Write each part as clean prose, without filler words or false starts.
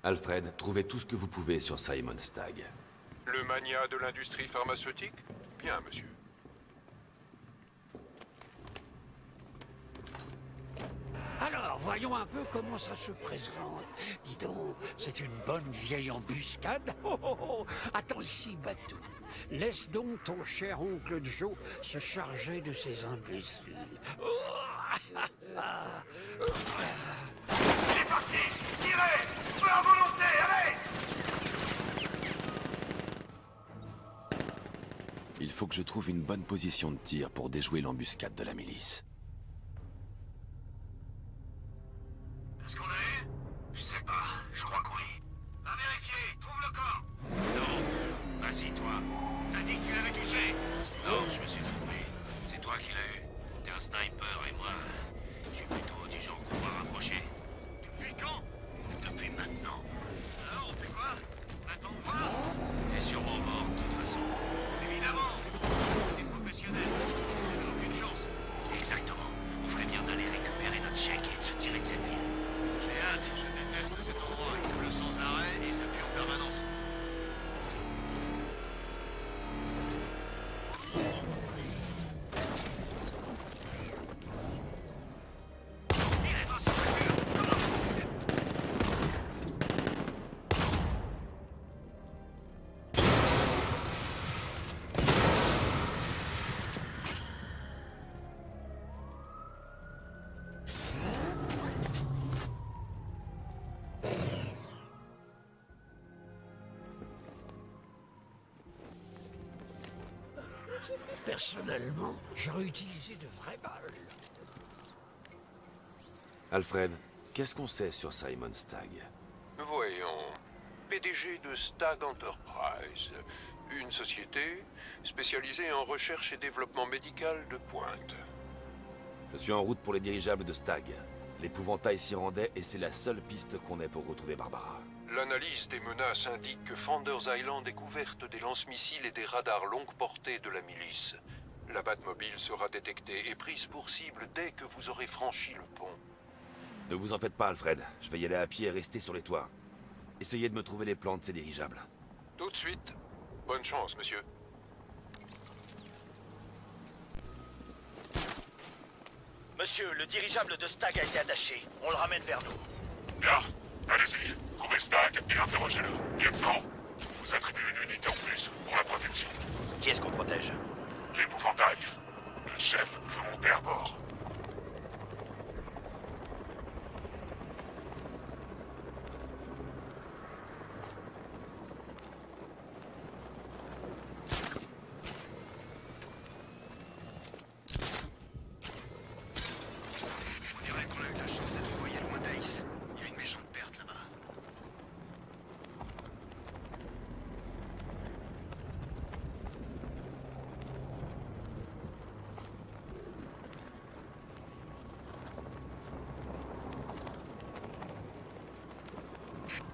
Alfred, trouvez tout ce que vous pouvez sur Simon Stagg. Le mania de l'industrie pharmaceutique? Bien, monsieur. Alors, voyons un peu comment ça se présente. Dis donc, c'est une bonne vieille embuscade. Oh, oh, oh. Attends ici, Batou. Laisse donc ton cher oncle Joe se charger de ces imbéciles. Il est parti! Tirez! Feu à volonté, allez! Il faut que je trouve une bonne position de tir pour déjouer l'embuscade de la milice. Est-ce qu'on l'a eu? Je sais pas, je crois que oui. Va vérifier, trouve le corps! Non! Vas-y, toi. T'as dit que tu l'avais touché? Non, je me suis trompé. C'est toi qui l'as eu. T'es un sniper et moi, je suis plutôt du genre qu'on va rapprocher. Depuis quand? Depuis maintenant. Alors, on fait quoi? On attend de voir? T'es sûrement mort, de toute façon. Évidemment! T'es professionnel. T'as aucune chance. Exactement. On ferait bien d'aller récupérer notre chèque et de se tirer de cette ville. J'ai hâte, je déteste cet endroit. Il pleut sans arrêt et ça pue en permanence. Tirez dans cette voiture! Personnellement, j'aurais utilisé de vraies balles. Alfred, qu'est-ce qu'on sait sur Simon Stagg? Voyons. PDG de Stagg Enterprise. Une société spécialisée en recherche et développement médical de pointe. Je suis en route pour les dirigeables de Stagg. L'épouvantail s'y rendait et c'est la seule piste qu'on ait pour retrouver Barbara. L'analyse des menaces indique que Founders Island est couverte des lance-missiles et des radars longue portée de la milice. La Batmobile sera détectée et prise pour cible dès que vous aurez franchi le pont. Ne vous en faites pas, Alfred. Je vais y aller à pied et rester sur les toits. Essayez de me trouver les plans de ces dirigeables. Tout de suite. Bonne chance, monsieur. Monsieur, le dirigeable de Stagg a été attaché. On le ramène vers nous. Bien, allez-y. Trouvez Stagg et interrogez-le. Lieutenant, je vous attribue une unité en plus pour la protection. Qui est-ce qu'on protège? L'épouvantail. Le chef veut monter à bord. On dirait qu'on a eu de la chance d'être envoyé loin d'Ace. Il y a une méchante perte là-bas.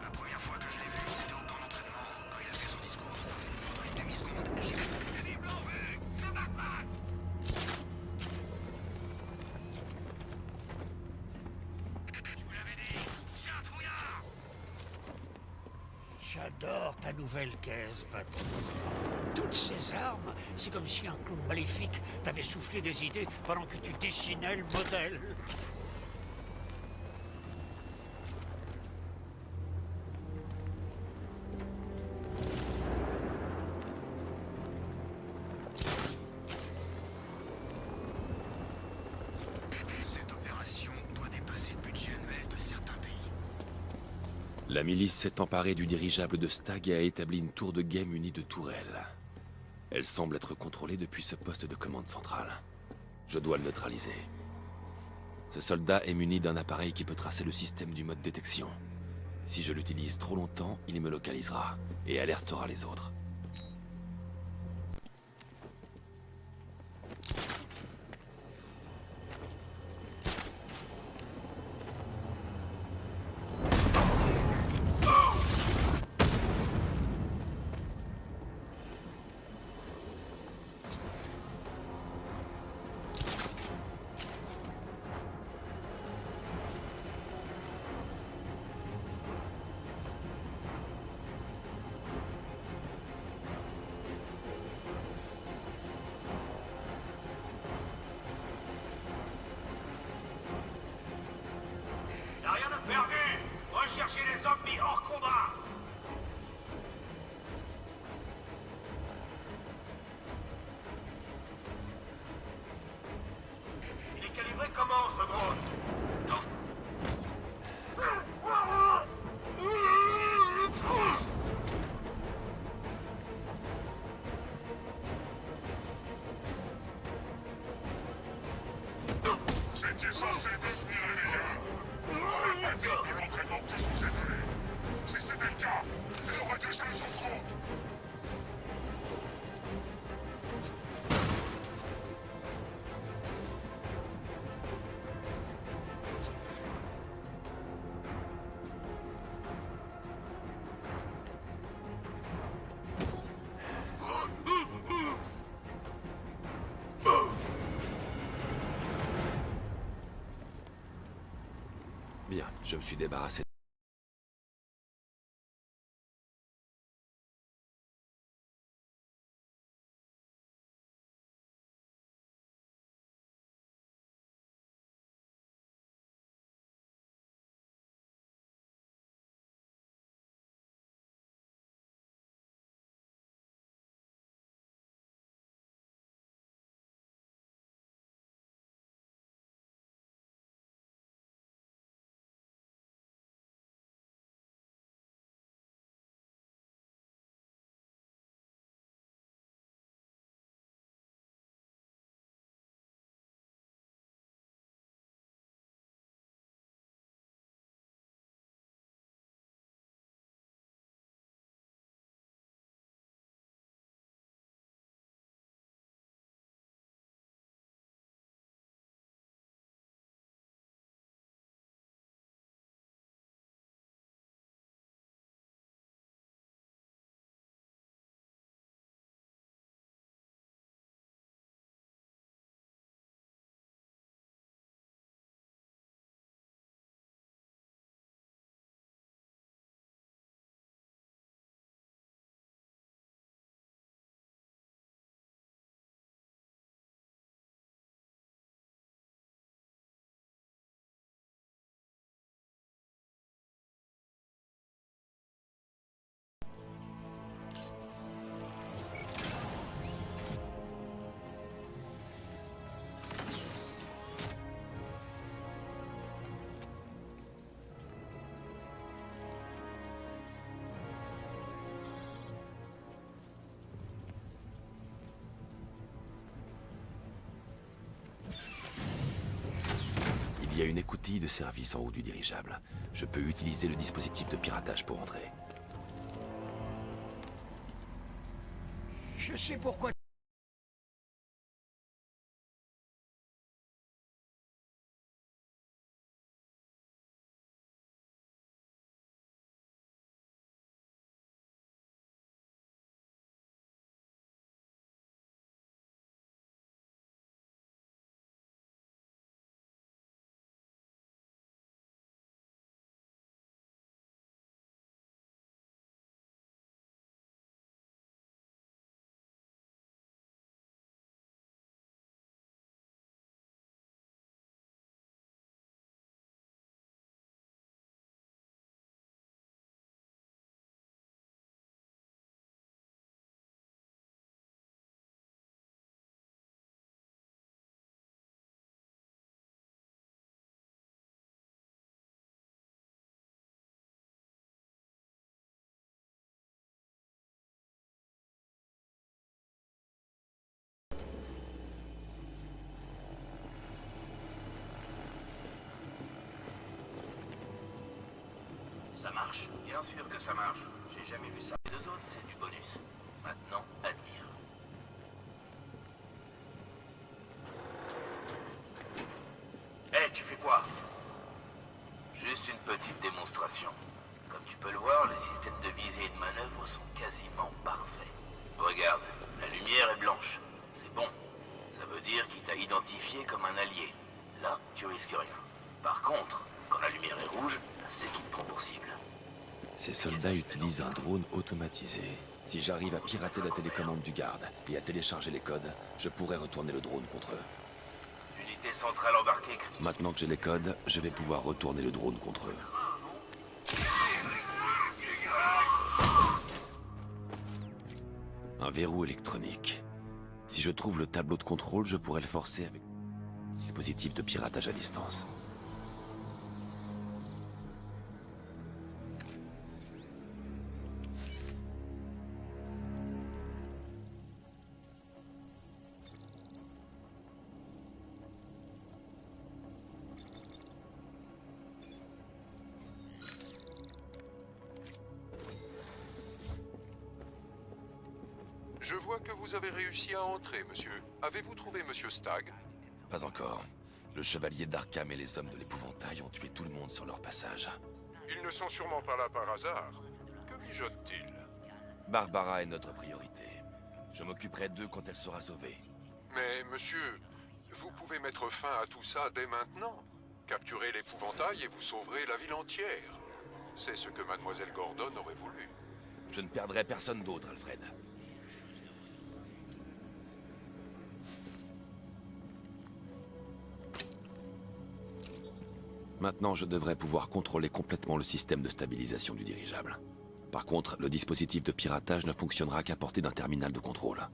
La première fois que je l'ai vu, c'était au camp d'entraînement, quand il a fait son discours. Pendant une demi-seconde, j'ai cru que les blancs vus, c'est Batman! Je vous l'avais dit, c'est un trouillard! J'adore ta nouvelle caisse, Batou. Toutes ces armes, c'est comme si un clown maléfique t'avait soufflé des idées pendant que tu dessinais le modèle. Cette opération doit dépasser le budget annuel de certains pays. La milice s'est emparée du dirigeable de Stagg et a établi une tour de guet munie de tourelles. Elle semble être contrôlée depuis ce poste de commande centrale. Je dois le neutraliser. Ce soldat est muni d'un appareil qui peut tracer le système du mode détection. Si je l'utilise trop longtemps, il me localisera et alertera les autres. censés devenir les meilleurs. Ça ne veut pas dire que l'entraînement puisse vous aider. Si c'était le cas, il aurait déjà eu son compte. Bien, je me suis débarrassé. Il y a une écoutille de service en haut du dirigeable. Je peux utiliser le dispositif de piratage pour entrer. Je sais pourquoi. Ça marche? Bien sûr que ça marche. J'ai jamais vu ça. Les deux autres, c'est du bonus. Maintenant, admire. Eh, tu fais quoi? Juste une petite démonstration. Comme tu peux le voir, les systèmes de visée et de manœuvre sont quasiment parfaits. Regarde, la lumière est blanche. C'est bon. Ça veut dire qu'il t'a identifié comme un allié. Là, tu risques rien. Par contre, quand la lumière est rouge, c'est qu'il te prend pour cible. Ces soldats utilisent un drone automatisé. Si j'arrive à pirater la télécommande du garde et à télécharger les codes, je pourrais retourner le drone contre eux. Unité centrale embarquée. Maintenant que j'ai les codes, je vais pouvoir retourner le drone contre eux. Un verrou électronique. Si je trouve le tableau de contrôle, je pourrais le forcer avec un dispositif de piratage à distance. Je vois que vous avez réussi à entrer, monsieur. Avez-vous trouvé monsieur Stagg? Pas encore. Le chevalier d'Arkham et les hommes de l'épouvantail ont tué tout le monde sur leur passage. Ils ne sont sûrement pas là par hasard. Que mijotent-ils? Barbara est notre priorité. Je m'occuperai d'eux quand elle sera sauvée. Mais, monsieur, vous pouvez mettre fin à tout ça dès maintenant. Capturez l'épouvantail et vous sauverez la ville entière. C'est ce que mademoiselle Gordon aurait voulu. Je ne perdrai personne d'autre, Alfred. Maintenant, je devrais pouvoir contrôler complètement le système de stabilisation du dirigeable. Par contre, le dispositif de piratage ne fonctionnera qu'à portée d'un terminal de contrôle.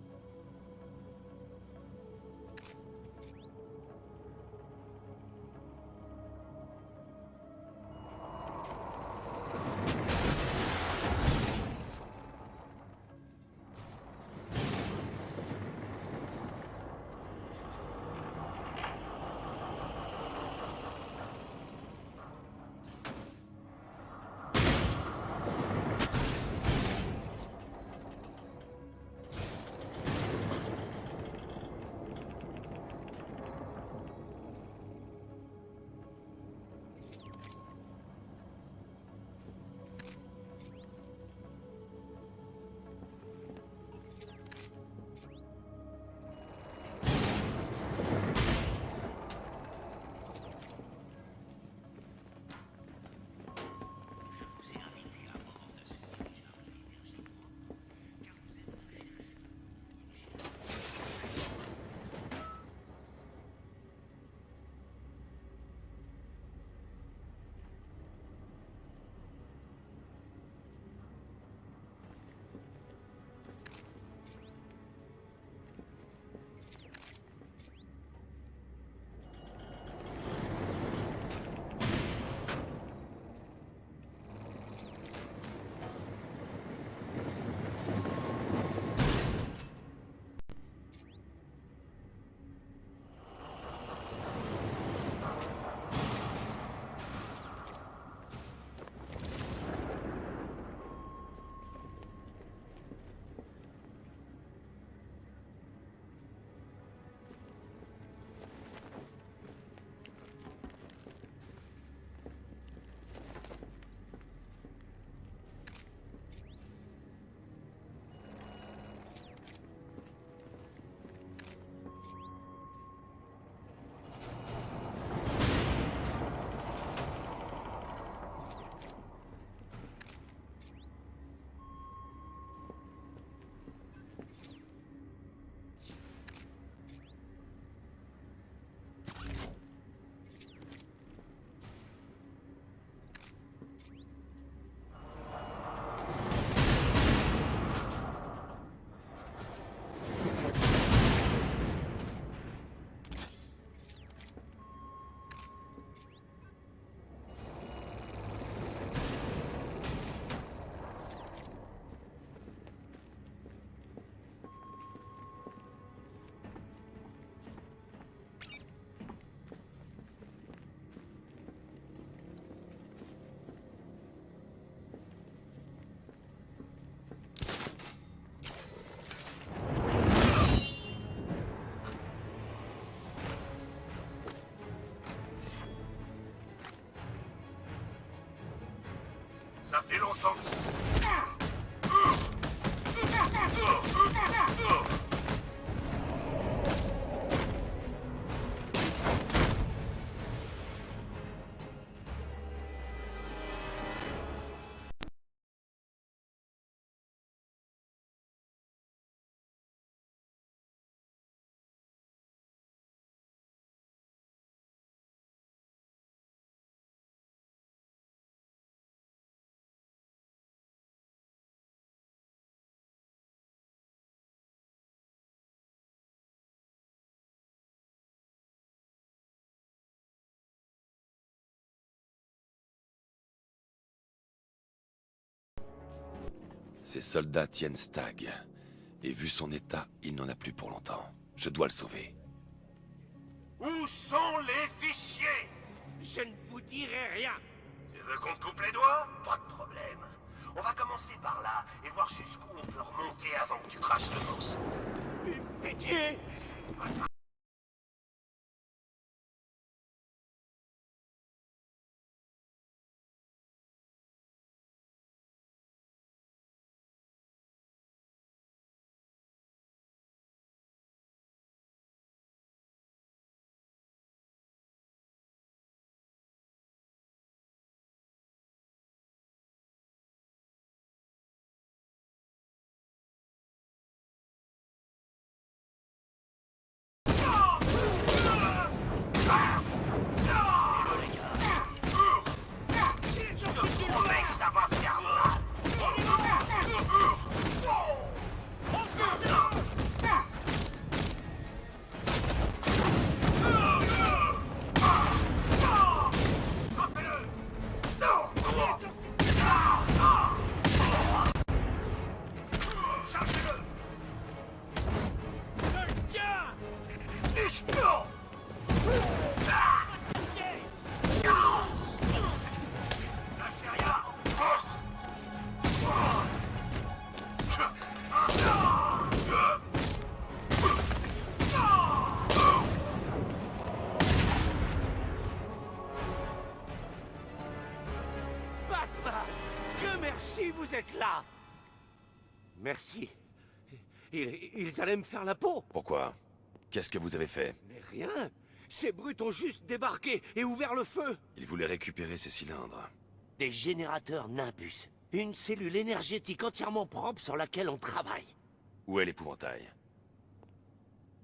Ça fait longtemps. Ces soldats tiennent Stagg. Et vu son état, il n'en a plus pour longtemps. Je dois le sauver. Où sont les fichiers? Je ne vous dirai rien. Tu veux qu'on te coupe les doigts? Pas de problème. On va commencer par là et voir jusqu'où on peut remonter avant que tu craches le morceau. Pitié! Dieu merci, vous êtes là! Merci. Ils allaient me faire la peau. Pourquoi? Qu'est-ce que vous avez fait? Mais rien. Ces brutes ont juste débarqué et ouvert le feu. Ils voulaient récupérer ces cylindres. Des générateurs Nimbus. Une cellule énergétique entièrement propre sur laquelle on travaille. Où est l'épouvantail?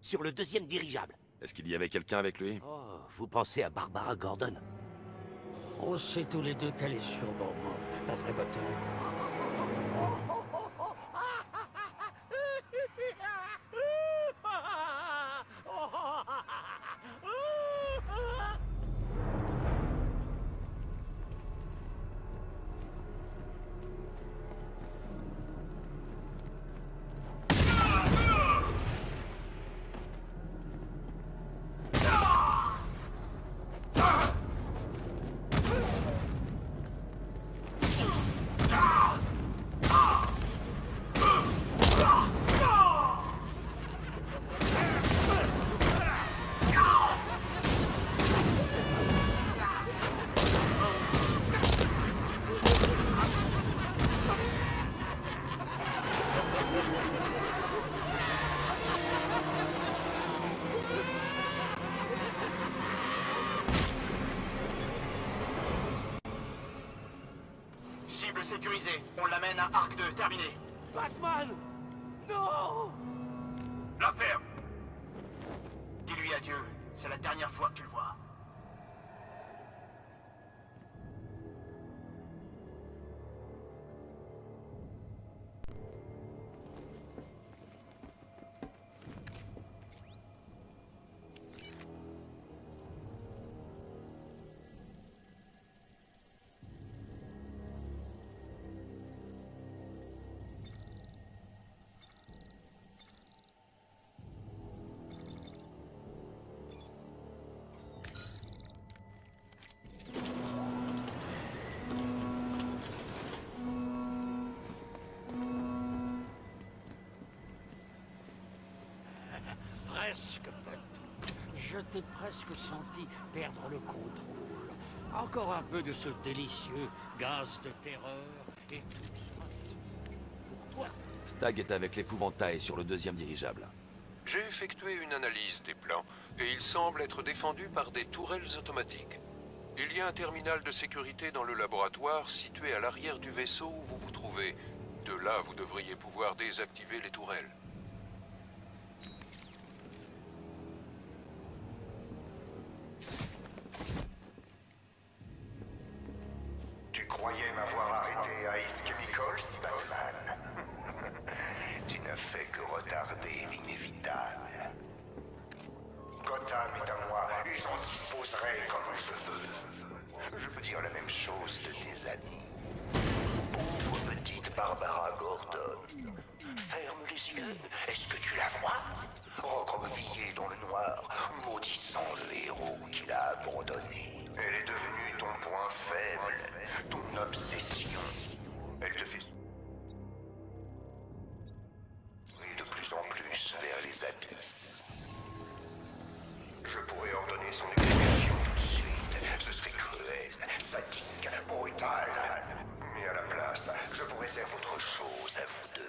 Sur le deuxième dirigeable. Est-ce qu'il y avait quelqu'un avec lui? Oh, vous pensez à Barbara Gordon? On sait tous les deux qu'elle est sûrement morte, pas vrai, bateau? Cible sécurisée. On l'amène à Arc 2, terminé. Batman! Non! La ferme. Dis-lui adieu. C'est la dernière fois que tu le vois. Presque, Batou. Je t'ai presque senti perdre le contrôle. Encore un peu de ce délicieux gaz de terreur et tout sera fini. Pour toi. Stag est avec l'épouvantail sur le deuxième dirigeable. J'ai effectué une analyse des plans et il semble être défendu par des tourelles automatiques. Il y a un terminal de sécurité dans le laboratoire situé à l'arrière du vaisseau où vous vous trouvez. De là, vous devriez pouvoir désactiver les tourelles. Tu croyais m'avoir arrêté à East Chemicals, Batman? Tu n'as fait que retarder l'inévitable. Gotham est à moi et j'en disposerai comme je veux. Je peux dire la même chose de tes amis. Pauvre petite Barbara Gordon. Ferme les yeux. Est-ce que tu la vois? Recroquevillée dans le noir, maudissant le héros qui l'a abandonné. Elle est devenue ton point faible, ton obsession. Elle te fais... Et de plus en plus vers les abysses. Je pourrais ordonner son exécution tout de suite. Ce serait cruel, sadique, brutal. Mais à la place, je vous réserve autre chose à vous deux.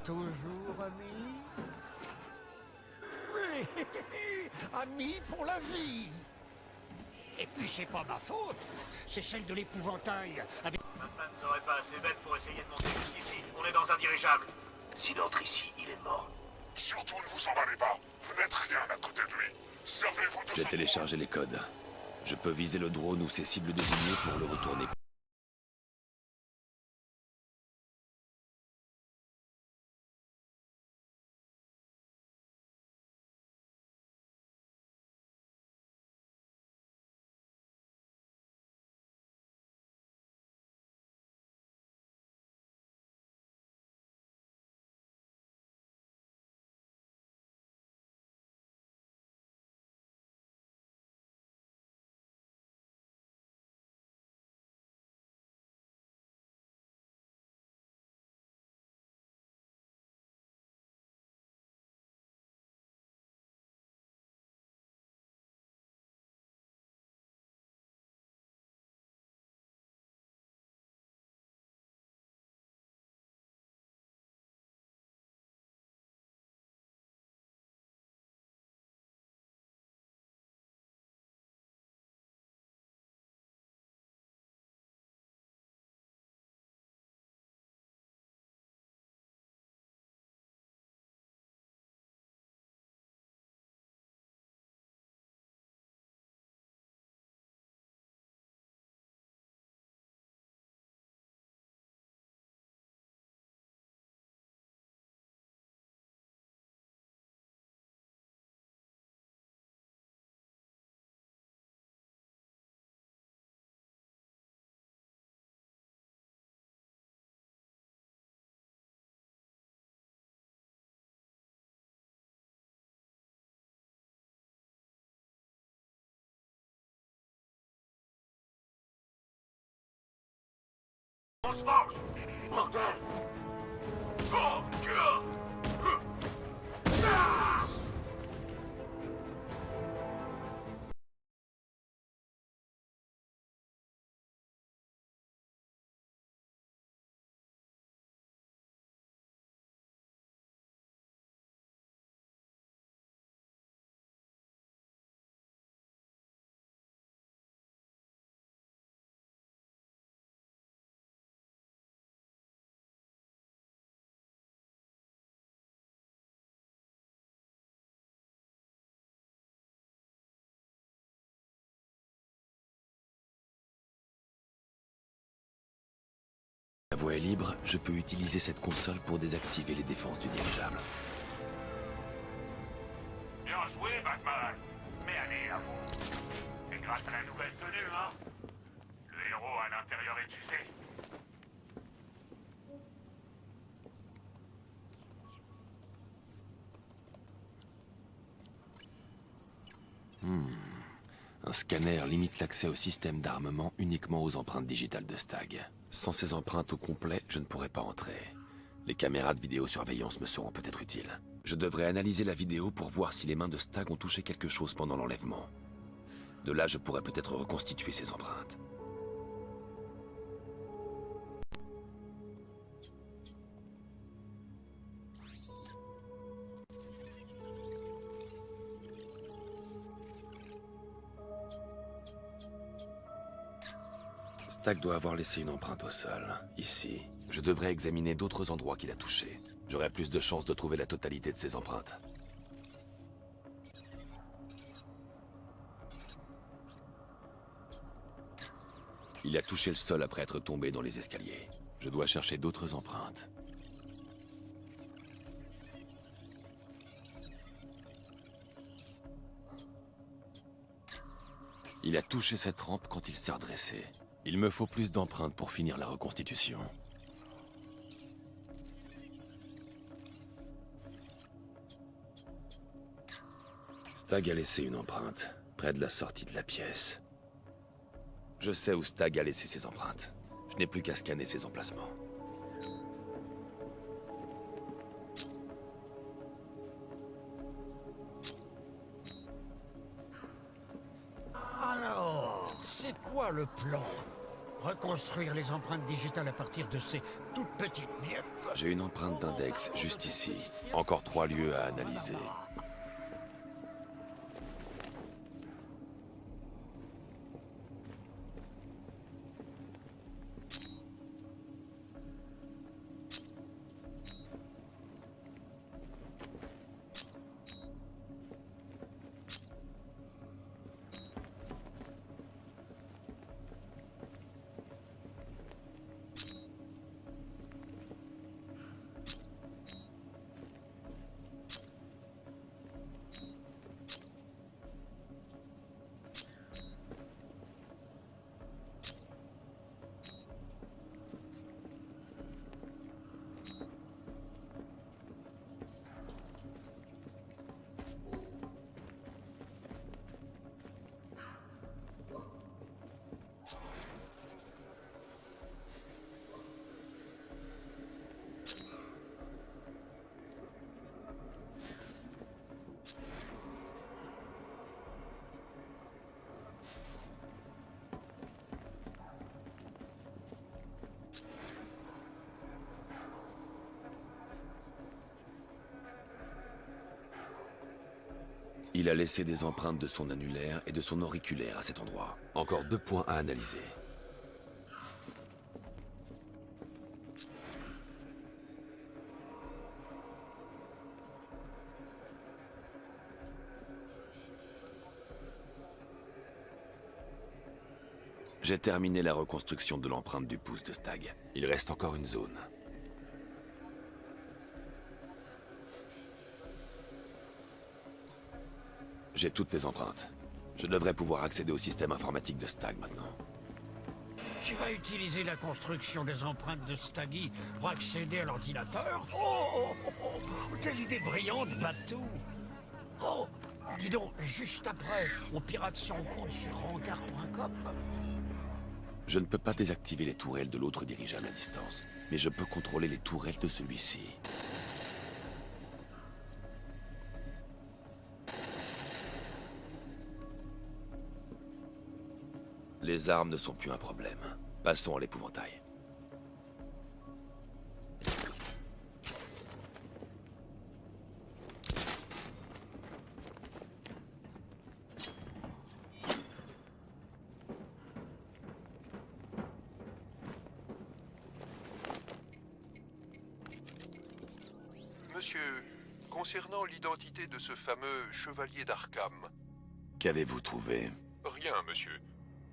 Toujours ami? Oui, ami pour la vie. Et puis c'est pas ma faute, c'est celle de l'épouvantail. Avec... Batman ne serait pas assez bête pour essayer de monter jusqu'ici. On est dans un dirigeable. S'il entre ici, il est mort. Surtout ne vous emballez pas. Vous n'êtes rien à côté de lui. Servez-vous de J'ai ce téléchargé les codes. Je peux viser le drone ou ses cibles désignées pour le retourner. On se venge! Bordel! La voie est libre, je peux utiliser cette console pour désactiver les défenses du dirigeable. Bien joué, Batman. Mais allez, à vous. C'est grâce à la nouvelle tenue, hein? Le héros à l'intérieur est usé. Un scanner limite l'accès au système d'armement uniquement aux empreintes digitales de Stagg. Sans ces empreintes au complet, je ne pourrais pas entrer. Les caméras de vidéosurveillance me seront peut-être utiles. Je devrais analyser la vidéo pour voir si les mains de Stagg ont touché quelque chose pendant l'enlèvement. De là, je pourrais peut-être reconstituer ces empreintes. Stagg doit avoir laissé une empreinte au sol, ici. Je devrais examiner d'autres endroits qu'il a touchés. J'aurai plus de chances de trouver la totalité de ces empreintes. Il a touché le sol après être tombé dans les escaliers. Je dois chercher d'autres empreintes. Il a touché cette rampe quand il s'est redressé. Il me faut plus d'empreintes pour finir la reconstitution. Stagg a laissé une empreinte, près de la sortie de la pièce. Je sais où Stagg a laissé ses empreintes. Je n'ai plus qu'à scanner ses emplacements. Alors, c'est quoi le plan? Reconstruire les empreintes digitales à partir de ces toutes petites miettes? J'ai une empreinte d'index juste ici. Encore 3 lieux à analyser. Il a laissé des empreintes de son annulaire et de son auriculaire à cet endroit. Encore 2 points à analyser. J'ai terminé la reconstruction de l'empreinte du pouce de Stagg. Il reste encore une zone. J'ai toutes les empreintes. Je devrais pouvoir accéder au système informatique de Stagg maintenant. Tu vas utiliser la construction des empreintes de Staggy pour accéder à l'ordinateur? Oh, quelle idée brillante, Batou! Oh, dis donc, juste après, on pirate son compte sur Rancard.com. Je ne peux pas désactiver les tourelles de l'autre dirigeable à distance, mais je peux contrôler les tourelles de celui-ci. Les armes ne sont plus un problème. Passons à l'épouvantail. Monsieur, concernant l'identité de ce fameux chevalier d'Arkham, Qu'avez-vous trouvé? rien, monsieur.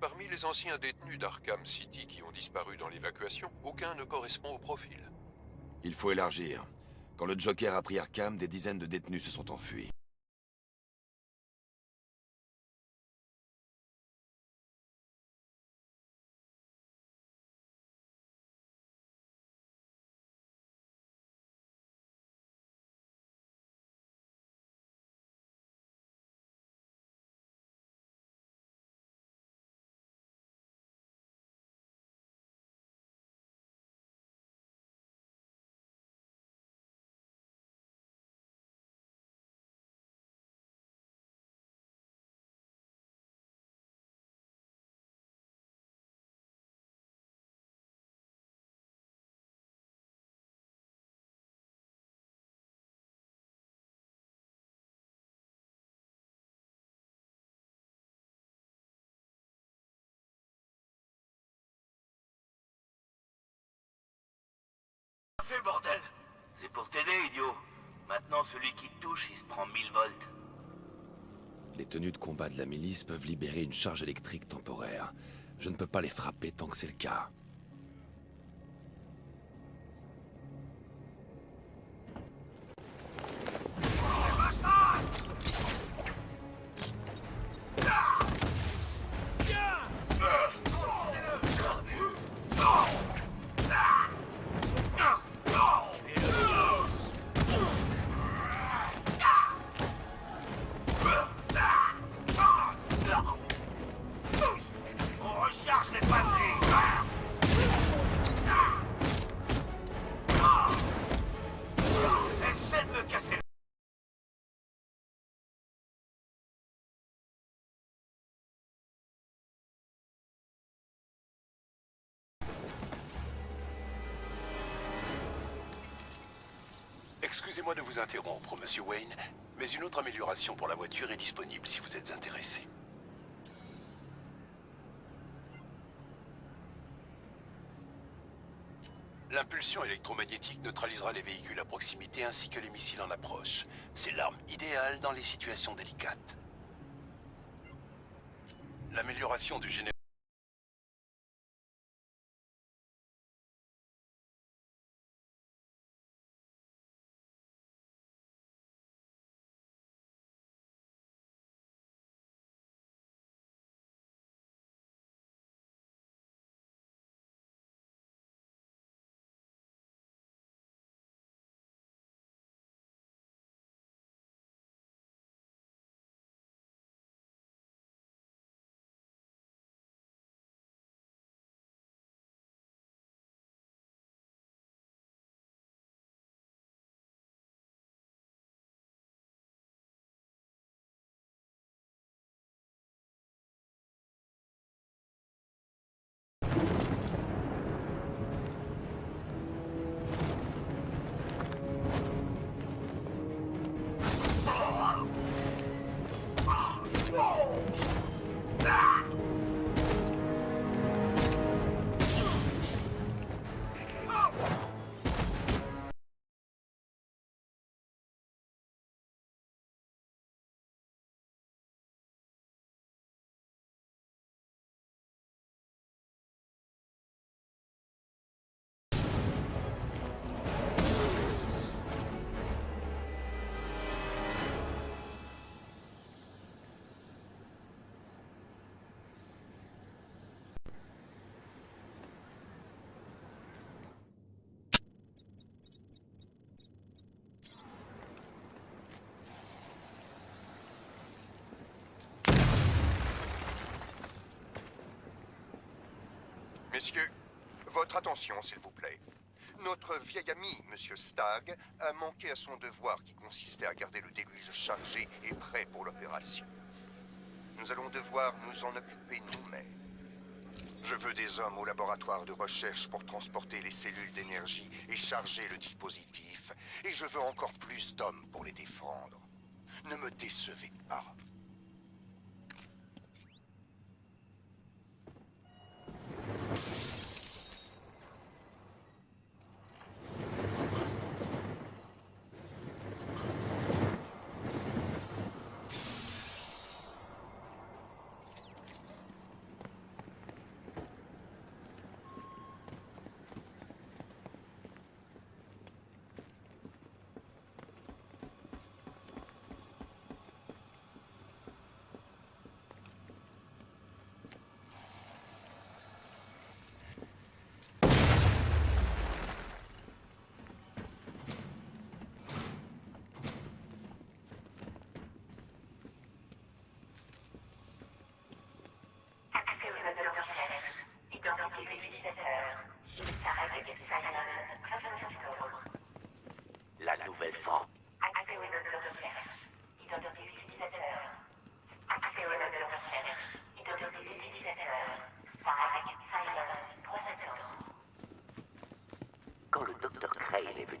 Parmi les anciens détenus d'Arkham City qui ont disparu dans l'évacuation, aucun ne correspond au profil. Il faut élargir. Quand le Joker a pris Arkham, des dizaines de détenus se sont enfuis. Fais, bordel! C'est pour t'aider, idiot. Maintenant, celui qui te touche, il se prend 1000 volts. Les tenues de combat de la milice peuvent libérer une charge électrique temporaire. Je ne peux pas les frapper tant que c'est le cas. On recharge les batteries. Essaie de me casser le... Excusez-moi de vous interrompre, Monsieur Wayne, mais une autre amélioration pour la voiture est disponible si vous êtes intéressé. L'impulsion électromagnétique neutralisera les véhicules à proximité ainsi que les missiles en approche. C'est l'arme idéale dans les situations délicates. L'amélioration du générateur Messieurs, votre attention, s'il vous plaît. Notre vieil ami, Monsieur Stagg, a manqué à son devoir qui consistait à garder le déluge chargé et prêt pour l'opération. Nous allons devoir nous en occuper nous-mêmes. Je veux des hommes au laboratoire de recherche pour transporter les cellules d'énergie et charger le dispositif. Et je veux encore plus d'hommes pour les défendre. Ne me décevez pas. La nouvelle forme. Quand le docteur Crail est venu.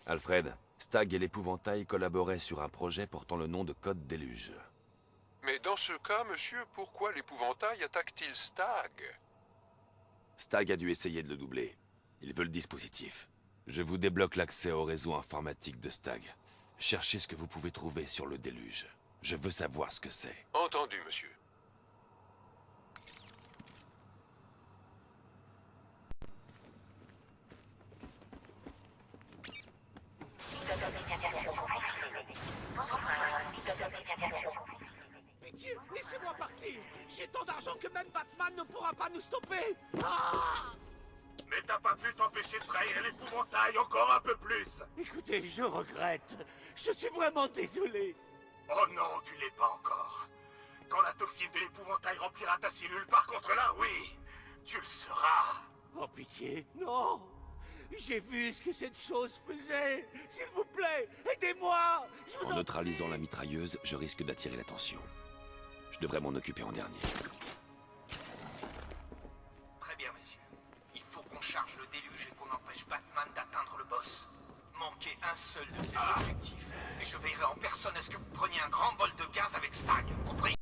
Alfred, Stagg et l'épouvantail collaboraient sur un projet portant le nom de Code Déluge. Mais dans ce cas, monsieur, pourquoi l'épouvantail attaque-t-il Stagg? Stagg a dû essayer de le doubler. Il veut le dispositif. Je vous débloque l'accès au réseau informatique de Stagg. Cherchez ce que vous pouvez trouver sur le déluge. Je veux savoir ce que c'est. Entendu, monsieur. Pitié, laissez-moi partir. J'ai tant d'argent que même Batman ne pourra pas nous stopper. Ah! Mais t'as pas pu t'empêcher de trahir l'épouvantail encore un peu plus. Écoutez, je regrette. Je suis vraiment désolé. Oh non, tu l'es pas encore. Quand la toxine de l'épouvantail remplira ta cellule, par contre là, oui, tu le seras. Oh, pitié, non. J'ai vu ce que cette chose faisait. S'il vous plaît, aidez-moi. Je vous En en neutralisant prie. la mitrailleuse, je risque d'attirer l'attention. Je devrais m'en occuper en dernier. Très bien, messieurs. Il faut qu'on charge le déluge et qu'on empêche Batman d'atteindre le boss. Manquez un seul de ses objectifs. Et je veillerai en personne à ce que vous preniez un grand bol de gaz avec Stagg, compris?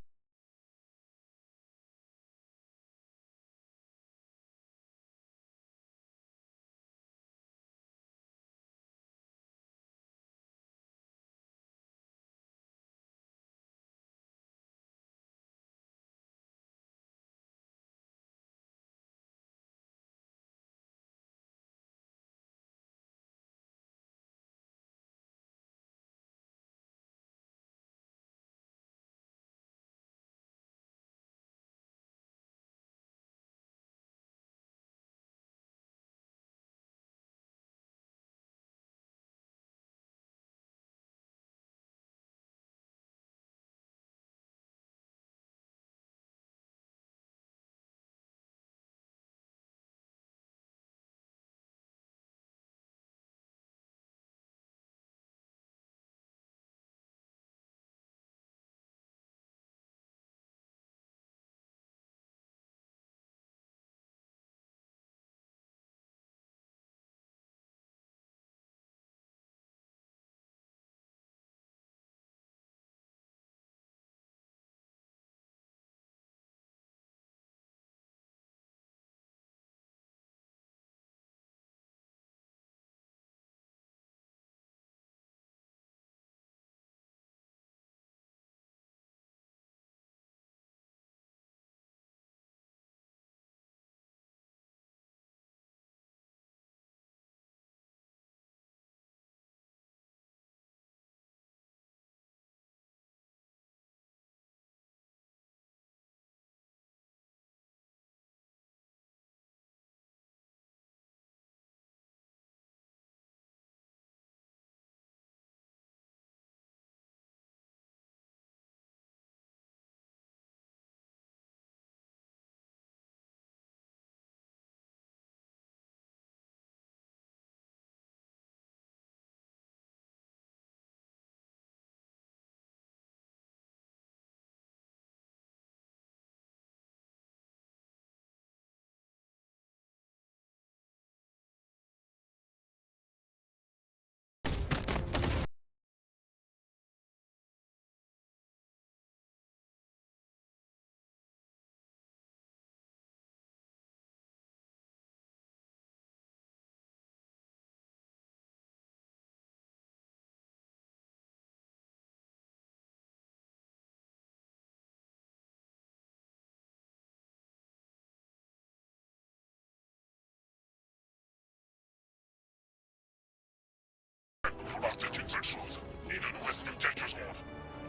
partir qu'une seule chose. Il ne nous reste plus que quelques secondes.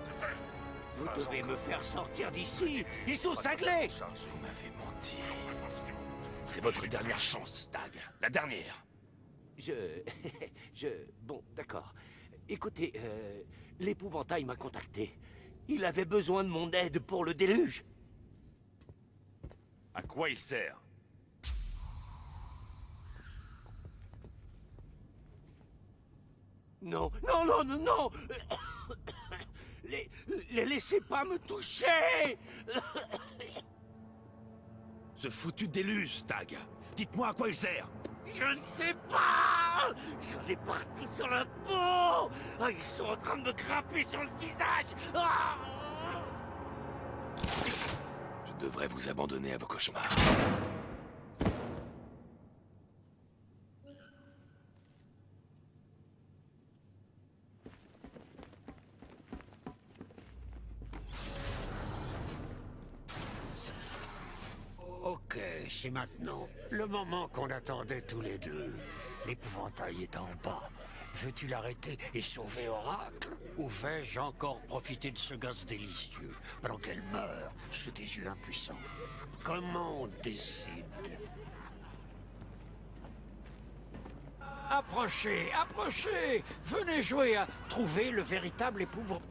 T'es prêt? Vous devez me faire sortir d'ici. Ils sont cinglés. Vous m'avez menti. C'est votre dernière chance, Stag. La dernière. Bon, d'accord. Écoutez, l'épouvantail m'a contacté. Il avait besoin de mon aide pour le déluge. À quoi il sert? Non, non, non, non, non. Les laissez pas me toucher. Ce foutu déluge, Stag. Dites-moi à quoi il sert. Je ne sais pas. J'en ai partout sur la peau. Ah, ils sont en train de me grimper sur le visage. Ah. Je devrais vous abandonner à vos cauchemars. Ok, c'est maintenant. Le moment qu'on attendait tous les deux. L'épouvantail est en bas. Veux-tu l'arrêter et sauver Oracle? Ou vais-je encore profiter de ce gaz délicieux pendant qu'elle meurt sous tes yeux impuissants? Comment on décide? Approchez, approchez! Venez jouer à trouver le véritable épouvantail.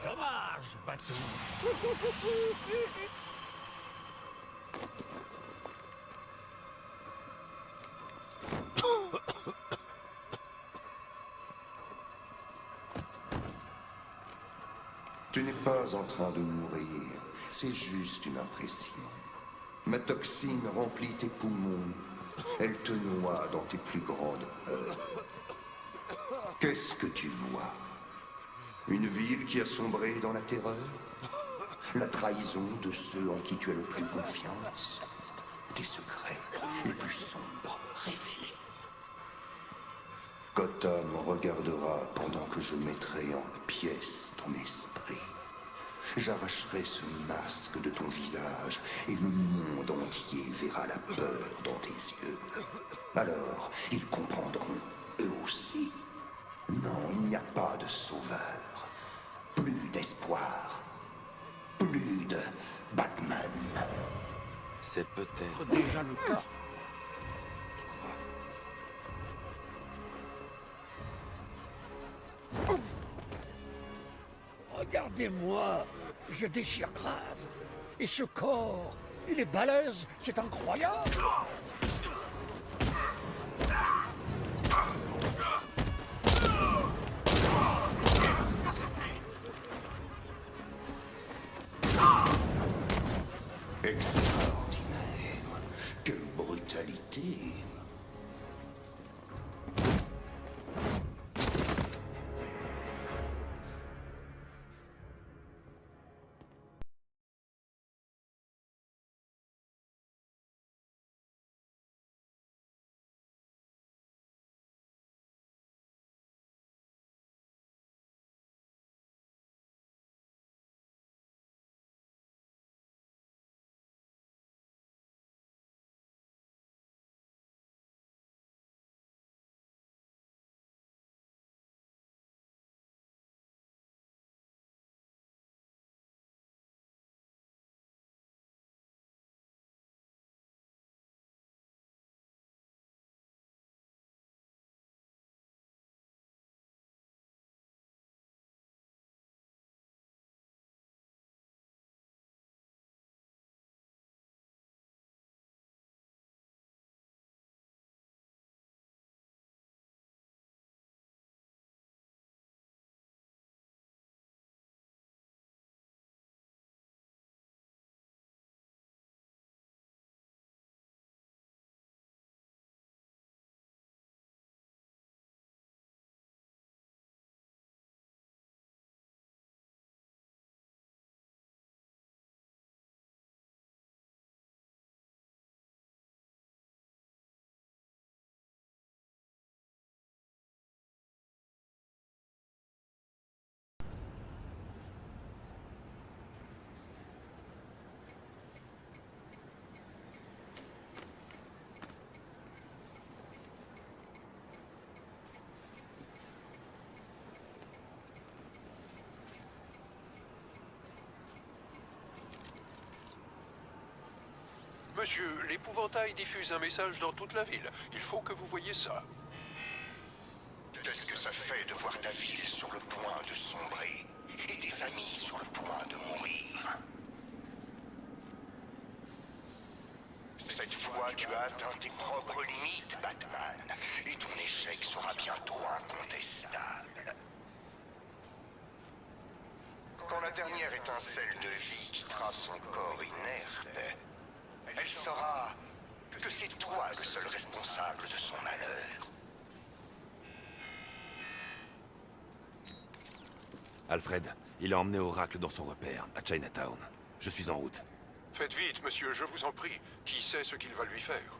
Dommage, Batou. Tu n'es pas en train de mourir, c'est juste une impression. Ma toxine remplit tes poumons, elle te noie dans tes plus grandes peurs. Qu'est-ce que tu vois? Une ville qui a sombré dans la terreur? La trahison de ceux en qui tu as le plus confiance? Tes secrets les plus sombres révélés? Gotham regardera pendant que je mettrai en pièces ton esprit. J'arracherai ce masque de ton visage et le monde entier verra la peur dans tes yeux. Alors, ils comprendront, eux aussi. Non, il n'y a pas de sauveur. Plus d'espoir. Plus de Batman. C'est peut-être... Déjà le cas. Regardez-moi, je déchire grave. Et ce corps, il est balèze, c'est incroyable. Extraordinaire. Quelle brutalité. Monsieur, l'épouvantail diffuse un message dans toute la ville. Il faut que vous voyiez ça. Qu'est-ce que ça fait de voir ta ville sur le point de sombrer et tes amis sur le point de mourir? Cette fois, tu as atteint tes propres limites, Batman, et ton échec sera bientôt incontestable. Quand la dernière étincelle de vie quittera son corps inerte, elle saura que c'est toi le seul responsable de son malheur. Alfred, il a emmené Oracle dans son repère, à Chinatown. Je suis en route. Faites vite, monsieur, je vous en prie. Qui sait ce qu'il va lui faire?